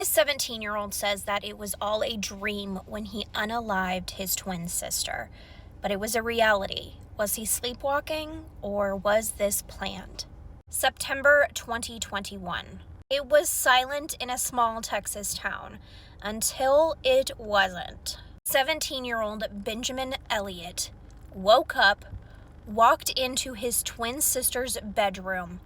His 17-year-old says that it was all a dream when he unalived his twin sister, but it was a reality. Was he sleepwalking, or was this planned? September 2021. It was silent in a small Texas town until it wasn't. 17-year-old Benjamin Elliott woke up, walked into his twin sister's bedroom,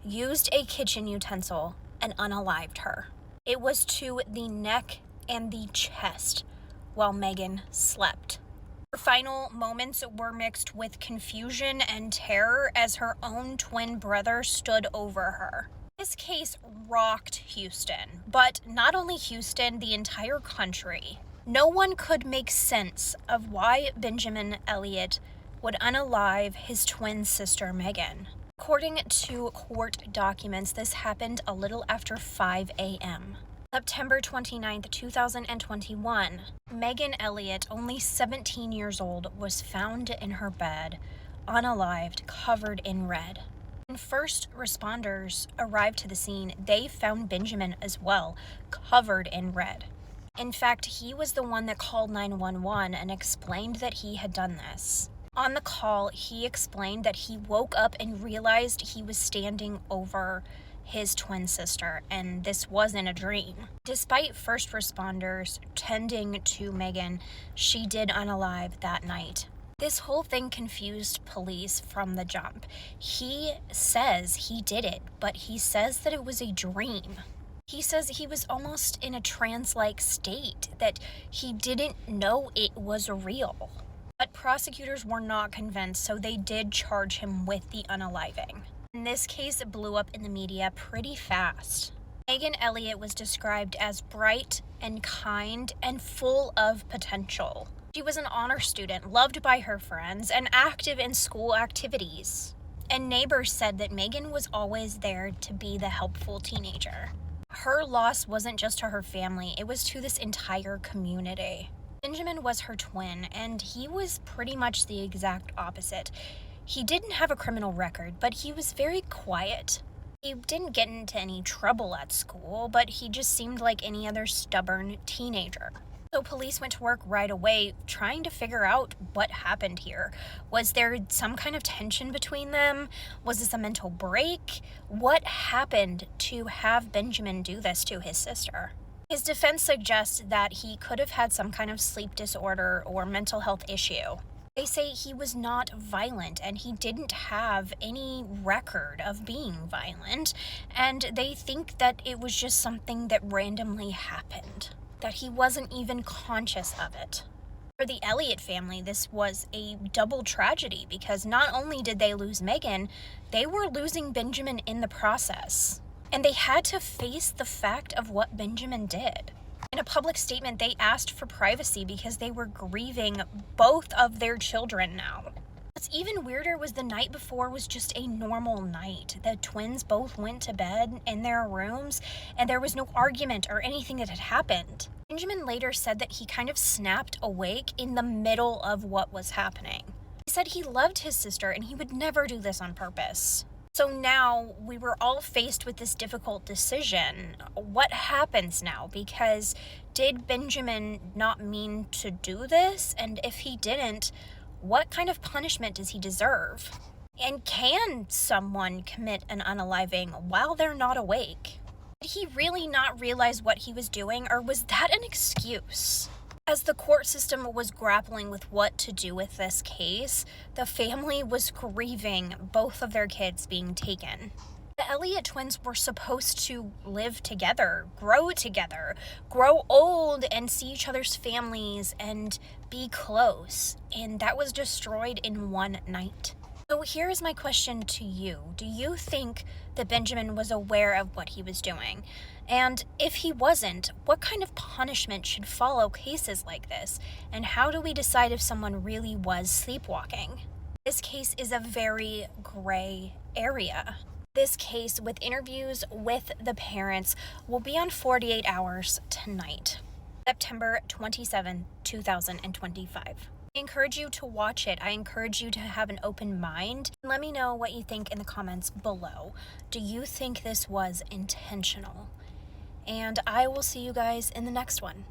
used a kitchen utensil, and unalived her. It was to the neck and the chest while Megan slept. Her final moments were mixed with confusion and terror as her own twin brother stood over her. This case rocked Houston, but not only Houston, the entire country. No one could make sense of why Benjamin Elliott would unalive his twin sister Megan. According to court documents, this happened a little after 5 a.m. September 29, 2021, Megan Elliott, only 17 years old, was found in her bed, unalived, covered in red. When first responders arrived to the scene, they found Benjamin as well, covered in red. In fact, he was the one that called 911 and explained that he had done this. On the call, he explained that he woke up and realized he was standing over his twin sister, and this wasn't a dream. Despite first responders tending to Megan, she did unalive that night. This whole thing confused police from the jump. He says he did it, but he says that it was a dream. He says he was almost in a trance-like state, that he didn't know it was real. But prosecutors were not convinced, so they did charge him with the unaliving. And this case blew up in the media pretty fast. Megan Elliott was described as bright and kind and full of potential. She was an honor student, loved by her friends, and active in school activities. And neighbors said that Megan was always there to be the helpful teenager. Her loss wasn't just to her family, it was to this entire community. Benjamin was her twin, and he was pretty much the exact opposite. He didn't have a criminal record, but he was very quiet. He didn't get into any trouble at school, but he just seemed like any other stubborn teenager. So police went to work right away trying to figure out what happened here. Was there some kind of tension between them? Was this a mental break? What happened to have Benjamin do this to his sister? His defense suggests that he could have had some kind of sleep disorder or mental health issue. They say he was not violent and he didn't have any record of being violent, and they think that it was just something that randomly happened, that he wasn't even conscious of it. For the Elliott family, this was a double tragedy because not only did they lose Megan, they were losing Benjamin in the process. And they had to face the fact of what Benjamin did. In a public statement, they asked for privacy because they were grieving both of their children now. What's even weirder was the night before was just a normal night. The twins both went to bed in their rooms, and there was no argument or anything that had happened. Benjamin later said that he kind of snapped awake in the middle of what was happening. He said he loved his sister and he would never do this on purpose. So now we were all faced with this difficult decision. What happens now? Because did Benjamin not mean to do this? And if he didn't, what kind of punishment does he deserve? And can someone commit an unaliving while they're not awake? Did he really not realize what he was doing, or was that an excuse? As the court system was grappling with what to do with this case, the family was grieving both of their kids being taken. The Elliott twins were supposed to live together, grow old, and see each other's families and be close, and that was destroyed in one night. So here's my question to you. Do you think that Benjamin was aware of what he was doing? And if he wasn't, what kind of punishment should follow cases like this? And how do we decide if someone really was sleepwalking? This case is a very gray area. This case, with interviews with the parents, will be on 48 Hours tonight, September 27, 2025. I encourage you to watch it. I encourage you to have an open mind. Let me know what you think in the comments below. Do you think this was intentional? and I will see you guys in the next one.